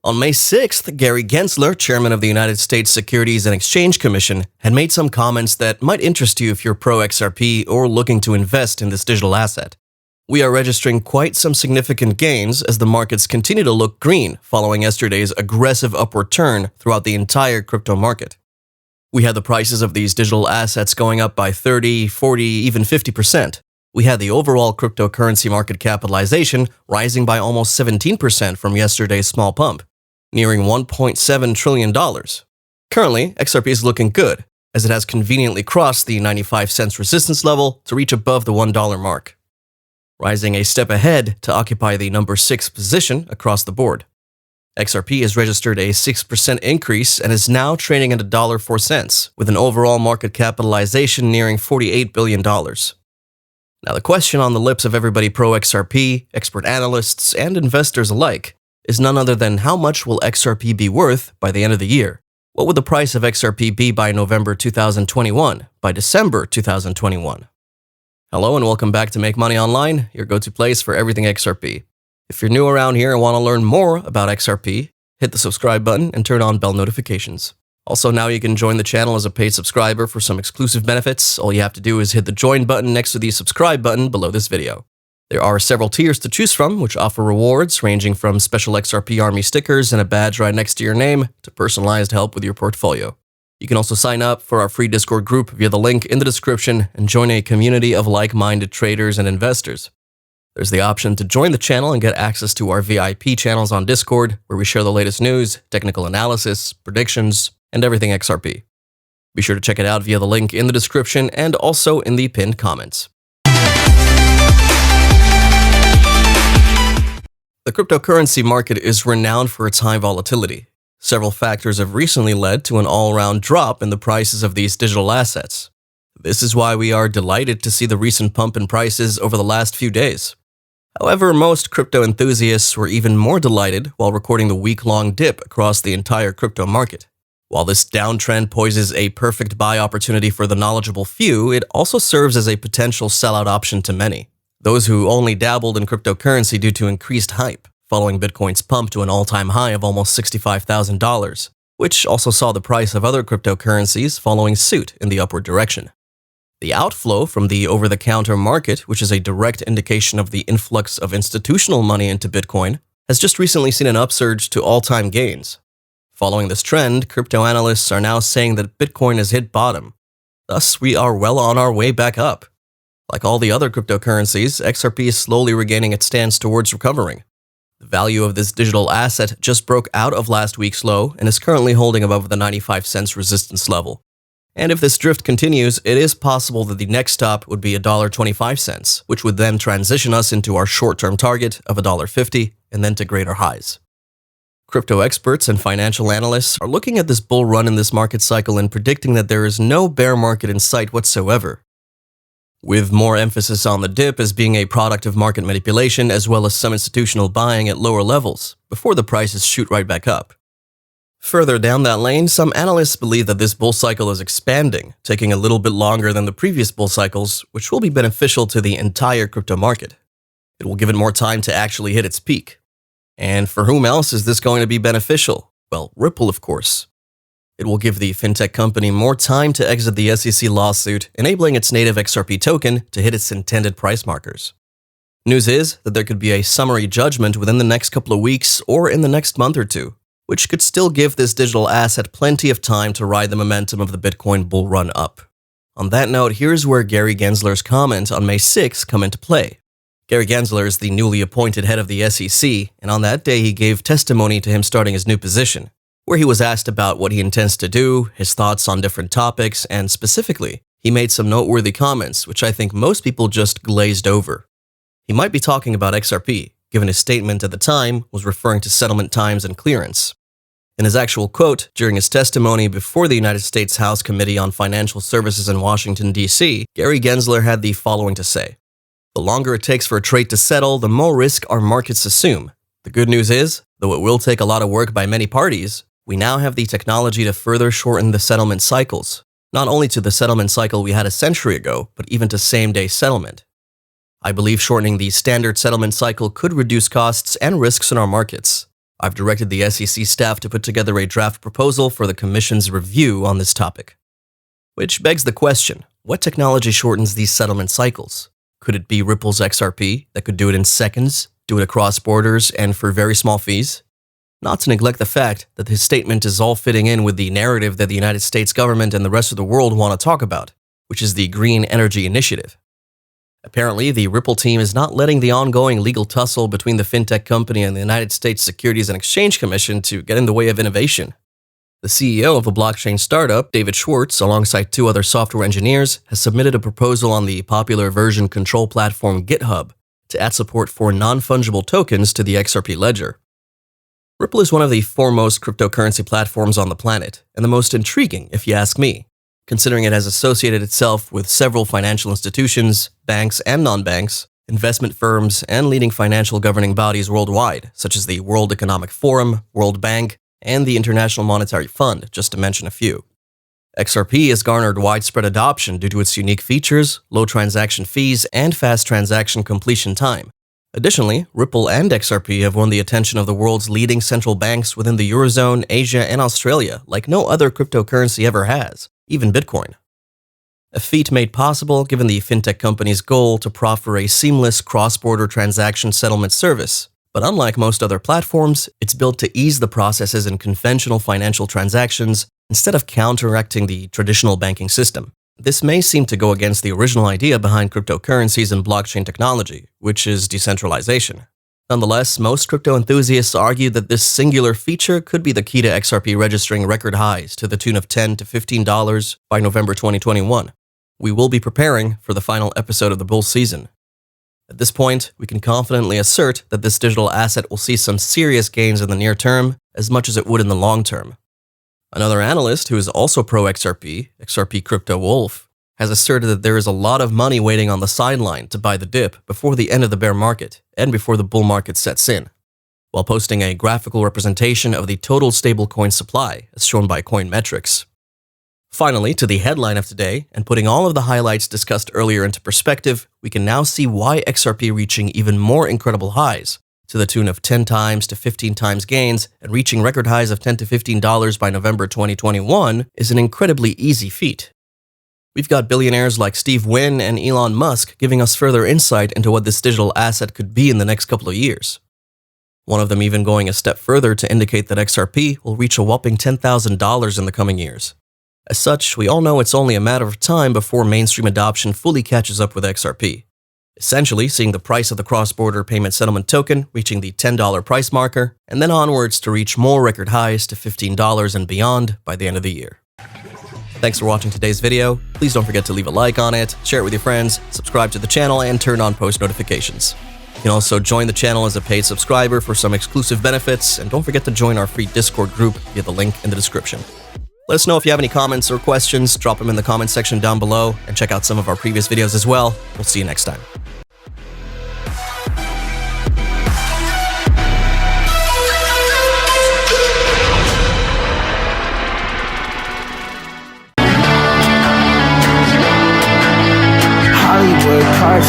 On May 6th, Gary Gensler, chairman of the United States Securities and Exchange Commission, had made some comments that might interest you if you're pro-XRP or looking to invest in this digital asset. We are registering quite some significant gains as the markets continue to look green following yesterday's aggressive upward turn throughout the entire crypto market. We had the prices of these digital assets going up by 30, 40, even 50%. We had the overall cryptocurrency market capitalization rising by almost 17% from yesterday's small pump, nearing $1.7 trillion. Currently, XRP is looking good, as it has conveniently crossed the 95 cents resistance level to reach above the $1 mark, rising a step ahead to occupy the number 6 position across the board. XRP has registered a 6% increase and is now trading at $1.04, with an overall market capitalization nearing $48 billion. Now, the question on the lips of everybody pro-XRP, expert analysts, and investors alike is none other than how much will XRP be worth by the end of the year? What would the price of XRP be by November 2021, by December 2021? Hello and welcome back to Make Money Online, your go-to place for everything XRP. If you're new around here and want to learn more about XRP, hit the subscribe button and turn on bell notifications. Also, now you can join the channel as a paid subscriber for some exclusive benefits. All you have to do is hit the join button next to the subscribe button below this video. There are several tiers to choose from, which offer rewards ranging from special XRP Army stickers and a badge right next to your name to personalized help with your portfolio. You can also sign up for our free Discord group via the link in the description and join a community of like-minded traders and investors. There's the option to join the channel and get access to our VIP channels on Discord, where we share the latest news, technical analysis, predictions, and everything XRP. Be sure to check it out via the link in the description and also in the pinned comments. The cryptocurrency market is renowned for its high volatility. Several factors have recently led to an all-around drop in the prices of these digital assets. This is why we are delighted to see the recent pump in prices over the last few days. However, most crypto enthusiasts were even more delighted while recording the week-long dip across the entire crypto market. While this downtrend poses a perfect buy opportunity for the knowledgeable few, it also serves as a potential sellout option to many. Those who only dabbled in cryptocurrency due to increased hype, following Bitcoin's pump to an all-time high of almost $65,000, which also saw the price of other cryptocurrencies following suit in the upward direction. The outflow from the over-the-counter market, which is a direct indication of the influx of institutional money into Bitcoin, has just recently seen an upsurge to all-time gains. Following this trend, crypto analysts are now saying that Bitcoin has hit bottom. Thus, we are well on our way back up. Like all the other cryptocurrencies, XRP is slowly regaining its stance towards recovering. The value of this digital asset just broke out of last week's low and is currently holding above the 95 cents resistance level. And if this drift continues, it is possible that the next stop would be $1.25, which would then transition us into our short-term target of $1.50 and then to greater highs. Crypto experts and financial analysts are looking at this bull run in this market cycle and predicting that there is no bear market in sight whatsoever, with more emphasis on the dip as being a product of market manipulation as well as some institutional buying at lower levels before the prices shoot right back up. Further down that lane, some analysts believe that this bull cycle is expanding, taking a little bit longer than the previous bull cycles, which will be beneficial to the entire crypto market. It will give it more time to actually hit its peak. And for whom else is this going to be beneficial? Well, Ripple, of course. It will give the fintech company more time to exit the SEC lawsuit, enabling its native XRP token to hit its intended price markers. News is that there could be a summary judgment within the next couple of weeks or in the next month or two, which could still give this digital asset plenty of time to ride the momentum of the Bitcoin bull run up. On that note, here's where Gary Gensler's comment on May 6 come into play. Gary Gensler is the newly appointed head of the SEC, and on that day he gave testimony to him starting his new position, where he was asked about what he intends to do, his thoughts on different topics, and specifically, he made some noteworthy comments which I think most people just glazed over. He might be talking about XRP, given his statement at the time was referring to settlement times and clearance. In his actual quote during his testimony before the United States House Committee on Financial Services in Washington, D.C., Gary Gensler had the following to say: "The longer it takes for a trade to settle, the more risk our markets assume. The good news is, though it will take a lot of work by many parties, we now have the technology to further shorten the settlement cycles, not only to the settlement cycle we had a century ago, but even to same-day settlement. I believe shortening the standard settlement cycle could reduce costs and risks in our markets. I've directed the SEC staff to put together a draft proposal for the Commission's review on this topic. Which begs the question, what technology shortens these settlement cycles? Could it be Ripple's XRP that could do it in seconds, do it across borders, and for very small fees? Not to neglect the fact that his statement is all fitting in with the narrative that the United States government and the rest of the world want to talk about, which is the Green Energy Initiative. Apparently, the Ripple team is not letting the ongoing legal tussle between the fintech company and the United States Securities and Exchange Commission to get in the way of innovation. The CEO of a blockchain startup, David Schwartz, alongside 2 other software engineers, has submitted a proposal on the popular version control platform GitHub to add support for non-fungible tokens to the XRP ledger. Ripple is one of the foremost cryptocurrency platforms on the planet, and the most intriguing, if you ask me, considering it has associated itself with several financial institutions, banks and non-banks, investment firms, and leading financial governing bodies worldwide, such as the World Economic Forum, World Bank, and the International Monetary Fund, just to mention a few. XRP has garnered widespread adoption due to its unique features, low transaction fees, and fast transaction completion time. Additionally, Ripple and XRP have won the attention of the world's leading central banks within the Eurozone, Asia, and Australia like no other cryptocurrency ever has, even Bitcoin. A feat made possible given the fintech company's goal to proffer a seamless cross-border transaction settlement service. But unlike most other platforms, it's built to ease the processes in conventional financial transactions instead of counteracting the traditional banking system. This may seem to go against the original idea behind cryptocurrencies and blockchain technology, which is decentralization. Nonetheless, most crypto enthusiasts argue that this singular feature could be the key to XRP registering record highs to the tune of $10 to $15 by November 2021. We will be preparing for the final episode of the bull season. At this point, we can confidently assert that this digital asset will see some serious gains in the near term, as much as it would in the long term. Another analyst who is also pro-XRP, XRP Crypto Wolf, has asserted that there is a lot of money waiting on the sideline to buy the dip before the end of the bear market and before the bull market sets in, while posting a graphical representation of the total stablecoin supply as shown by Coinmetrics. Finally, to the headline of today, and putting all of the highlights discussed earlier into perspective, we can now see why XRP reaching even more incredible highs, to the tune of 10 times to 15 times gains and reaching record highs of $10 to $15 by November 2021 is an incredibly easy feat. We've got billionaires like Steve Wynn and Elon Musk giving us further insight into what this digital asset could be in the next couple of years. One of them even going a step further to indicate that XRP will reach a whopping $10,000 in the coming years. As such, we all know it's only a matter of time before mainstream adoption fully catches up with XRP. Essentially, seeing the price of the cross-border payment settlement token reaching the $10 price marker, and then onwards to reach more record highs to $15 and beyond by the end of the year. Thanks for watching today's video. Please don't forget to leave a like on it, share it with your friends, subscribe to the channel, and turn on post notifications. You can also join the channel as a paid subscriber for some exclusive benefits, and don't forget to join our free Discord group via the link in the description. Let us know if you have any comments or questions, drop them in the comment section down below, and check out some of our previous videos as well. We'll see you next time. Hollywood car